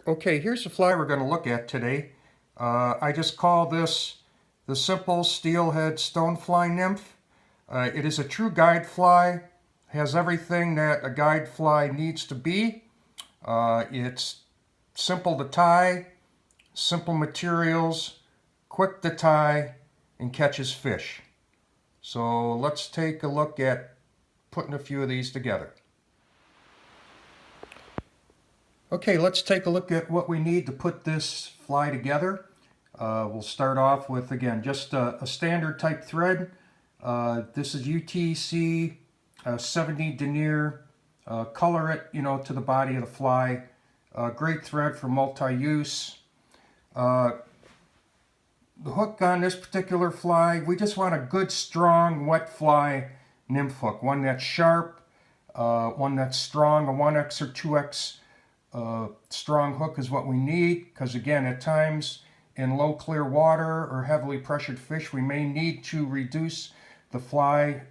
Okay, here's the fly we're going to look at today. I just call this the simple steelhead stonefly nymph. It is a true guide fly, has everything that a guide fly needs to be. It's simple to tie, simple materials, quick to tie, and catches fish. So let's take a look at putting a few of these together. Okay, let's take a look at what we need to put this fly together. We'll start off with, again, just a standard type thread. This is UTC 70 denier. Color it, to the body of the fly. Great thread for multi-use. The hook on this particular fly, we just want a good, strong, wet fly nymph hook. One that's sharp, one that's strong, a 1X or 2X strong hook is what we need, because again, at times in low clear water or heavily pressured fish, we may need to reduce the fly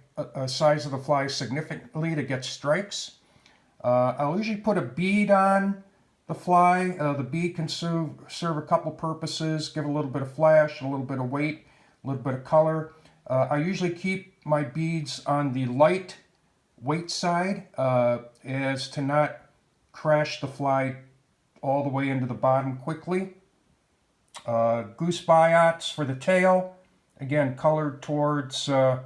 size of the fly significantly to get strikes. I'll usually put a bead on the fly. The bead can serve a couple purposes, give a little bit of flash, a little bit of weight, a little bit of color. I usually keep my beads on the light weight side as to not crash the fly all the way into the bottom quickly. Goose biots for the tail, again colored towards the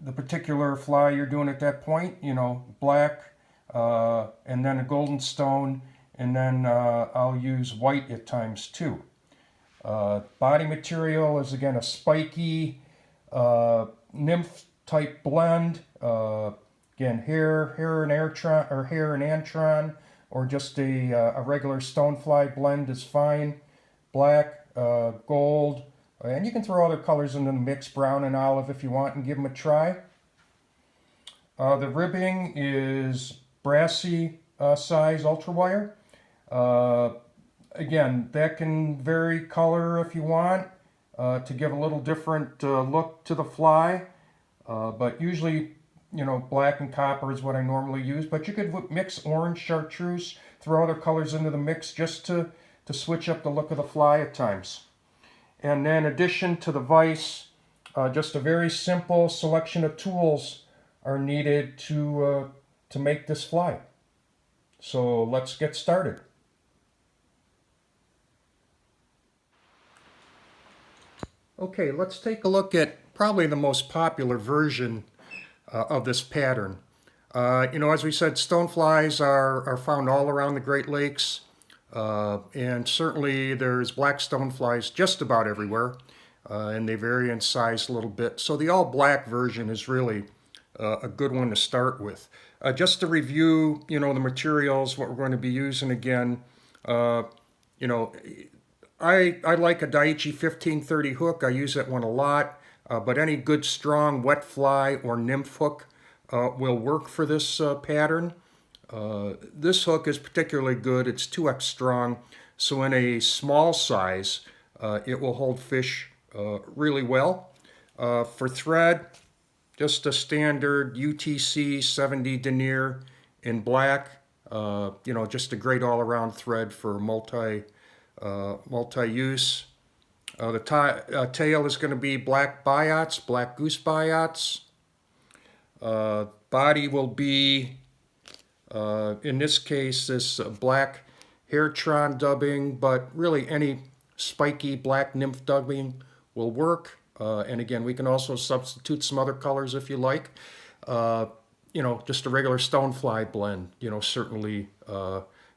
particular fly you're doing at that point, black, and then a golden stone, and then I'll use white at times too. Body material is again a spiky nymph type blend. Again, hair and antron, or just a regular stonefly blend is fine. Black, gold, and you can throw other colors into the mix, brown and olive if you want, and give them a try. The ribbing is brassy size ultra wire. Again, that can vary color if you want to give a little different look to the fly, but usually black and copper is what I normally use, but you could mix orange, chartreuse, throw other colors into the mix just to switch up the look of the fly at times. And then in addition to the vise, just a very simple selection of tools are needed to make this fly. So let's get started. Okay, let's take a look at probably the most popular version of this pattern. As we said, stoneflies are found all around the Great Lakes, and certainly there's black stoneflies just about everywhere, and they vary in size a little bit. So the all black version is really a good one to start with. Just to review, the materials, what we're going to be using again. I like a Daiichi 1530 hook. I use that one a lot. But any good, strong, wet fly or nymph hook will work for this pattern. This hook is particularly good. It's 2X strong, so in a small size, it will hold fish really well. For thread, just a standard UTC 70 denier in black. Just a great all-around thread for multi-use. The tail is going to be black biots, black goose biots. Body will be, in this case, this black hairtron dubbing, but really any spiky black nymph dubbing will work. And again, we can also substitute some other colors if you like. Just a regular stonefly blend, certainly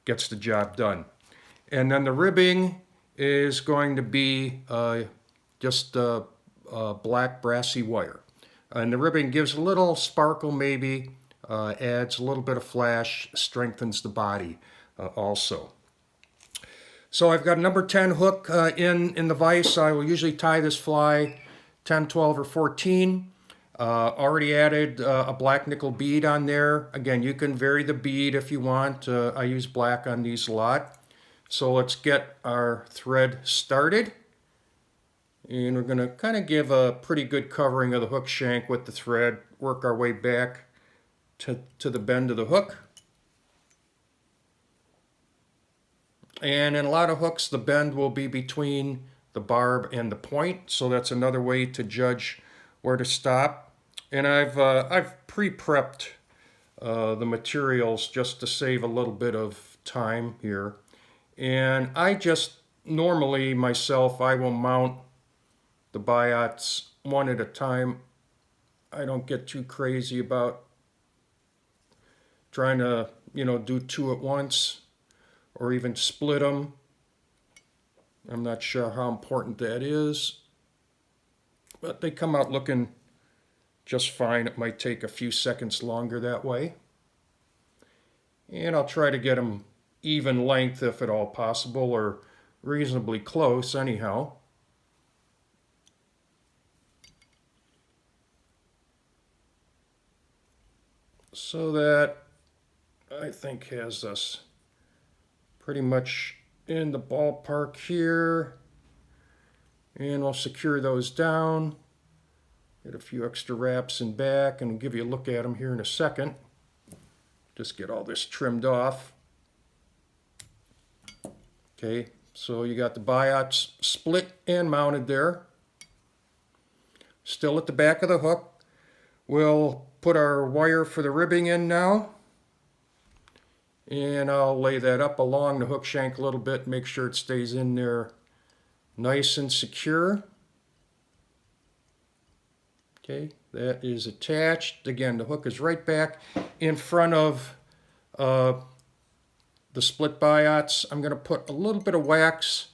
gets the job done. And then the ribbing is going to be just black brassy wire. And the ribbing gives a little sparkle maybe, adds a little bit of flash, strengthens the body also. So I've got a number 10 hook in the vise. I will usually tie this fly 10, 12, or 14. Already added a black nickel bead on there. Again, you can vary the bead if you want. I use black on these a lot. So let's get our thread started. And we're going to kind of give a pretty good covering of the hook shank with the thread, work our way back to the bend of the hook. And in a lot of hooks, the bend will be between the barb and the point, so that's another way to judge where to stop. And I've pre-prepped the materials just to save a little bit of time here. And I just normally myself, I will mount the biots one at a time. I don't get too crazy about trying to, do two at once or even split them. I'm not sure how important that is, but they come out looking just fine. It might take a few seconds longer that way. And I'll try to get them even length if at all possible, or reasonably close anyhow. So that I think has us pretty much in the ballpark here. And we'll secure those down. Get a few extra wraps in back and give you a look at them here in a second. Just get all this trimmed off. Okay, so you got the biots split and mounted there. Still at the back of the hook. We'll put our wire for the ribbing in now. And I'll lay that up along the hook shank a little bit, make sure it stays in there nice and secure. Okay, that is attached. Again, the hook is right back in front of the split biots. I'm going to put a little bit of wax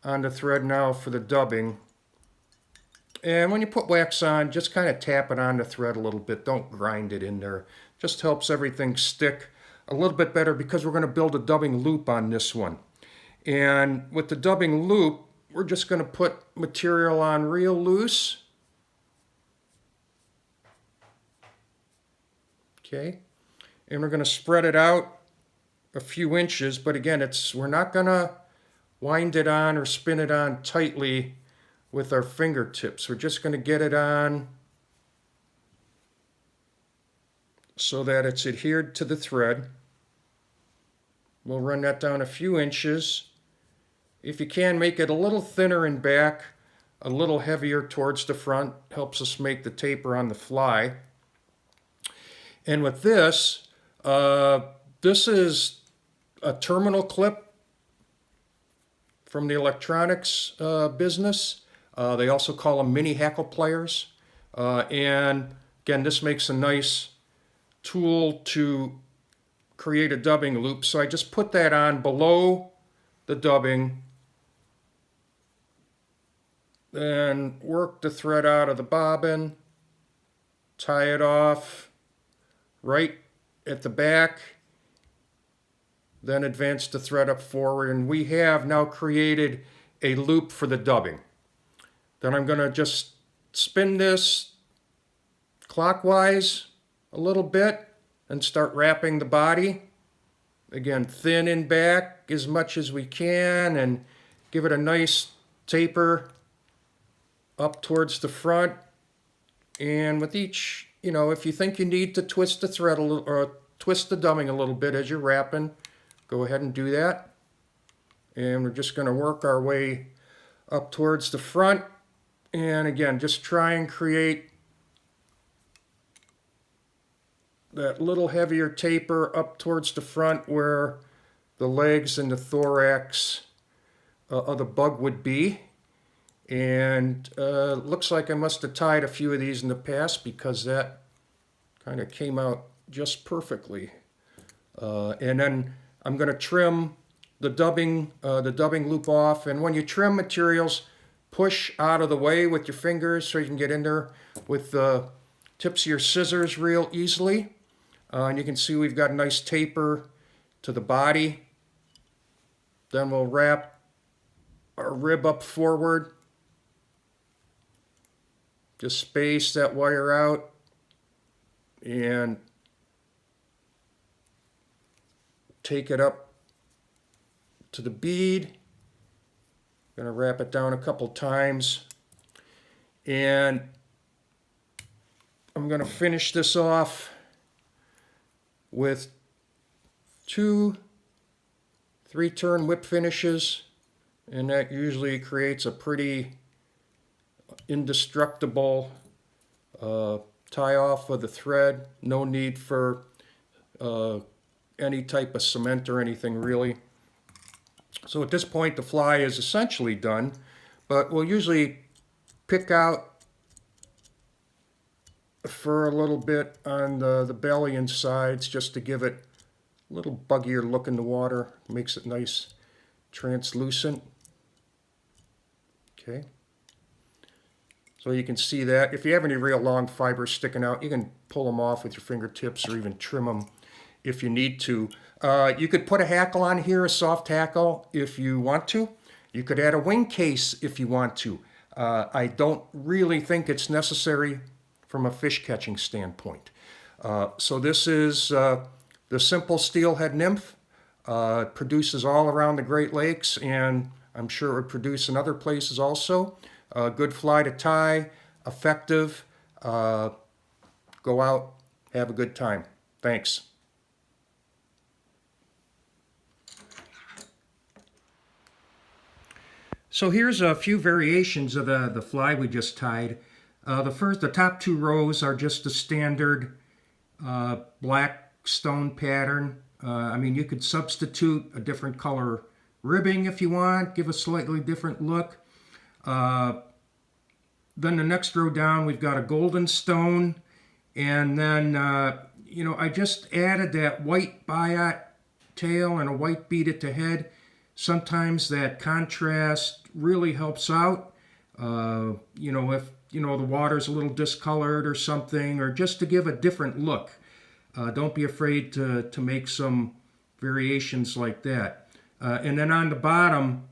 on the thread now for the dubbing. And when you put wax on, just kind of tap it on the thread a little bit. Don't grind it in there. Just helps everything stick a little bit better because we're going to build a dubbing loop on this one. And with the dubbing loop, we're just going to put material on real loose. Okay, and we're going to spread it out a few inches, but again, we're not going to wind it on or spin it on tightly with our fingertips. We're just going to get it on so that it's adhered to the thread. We'll run that down a few inches. If you can, make it a little thinner in back, a little heavier towards the front. Helps us make the taper on the fly. And with this, this is a terminal clip from the electronics business. They also call them mini hackle pliers. And again, this makes a nice tool to create a dubbing loop. So I just put that on below the dubbing, then work the thread out of the bobbin, tie it off right at the back, then advance the thread up forward, and we have now created a loop for the dubbing. Then I'm going to just spin this clockwise a little bit and start wrapping the body. Again, thin in back as much as we can and give it a nice taper up towards the front. And with each, if you think you need to twist the thread a little or twist the dubbing a little bit as you're wrapping, go ahead and do that. And we're just going to work our way up towards the front. And again, just try and create that little heavier taper up towards the front where the legs and the thorax of the bug would be. And looks like I must have tied a few of these in the past because that kind of came out just perfectly. And then I'm going to trim the dubbing loop off. And when you trim materials, push out of the way with your fingers so you can get in there with the tips of your scissors real easily. And you can see we've got a nice taper to the body. Then we'll wrap our rib up forward. Just space that wire out and take it up to the bead. Going to wrap it down a couple times. And I'm going to finish this off with 2, 3-turn whip finishes, and that usually creates a pretty indestructible tie off of the thread. No need for any type of cement or anything really. So at this point the fly is essentially done, but we'll usually pick out fur a little bit on the belly and sides just to give it a little buggier look in the water. Makes it nice translucent. Okay. So you can see that. If you have any real long fibers sticking out, you can pull them off with your fingertips or even trim them if you need to. You could put a hackle on here, a soft hackle, if you want to. You could add a wing case if you want to. I don't really think it's necessary from a fish catching standpoint. So this is the simple steelhead nymph. It produces all around the Great Lakes, and I'm sure it would produce in other places also. Good fly to tie, effective. Go out, have a good time. Thanks. So here's a few variations of the fly we just tied. The top 2 rows are just a standard black stone pattern. I mean, you could substitute a different color ribbing if you want, give a slightly different look. Then the next row down, we've got a golden stone, and then I just added that white biot tail and a white bead at the head. Sometimes that contrast really helps out. If the water's a little discolored or something, or just to give a different look. Don't be afraid to make some variations like that. And then on the bottom,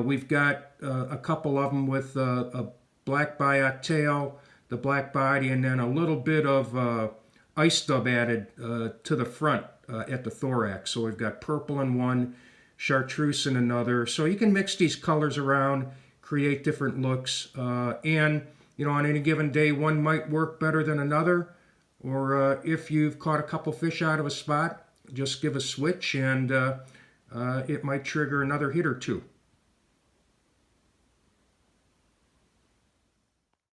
we've got a couple of them with a black biot tail, the black body, and then a little bit of ice stub added to the front at the thorax. So we've got purple in one, chartreuse in another. So you can mix these colors around, create different looks, and on any given day, one might work better than another. Or if you've caught a couple fish out of a spot, just give a switch and it might trigger another hit or two.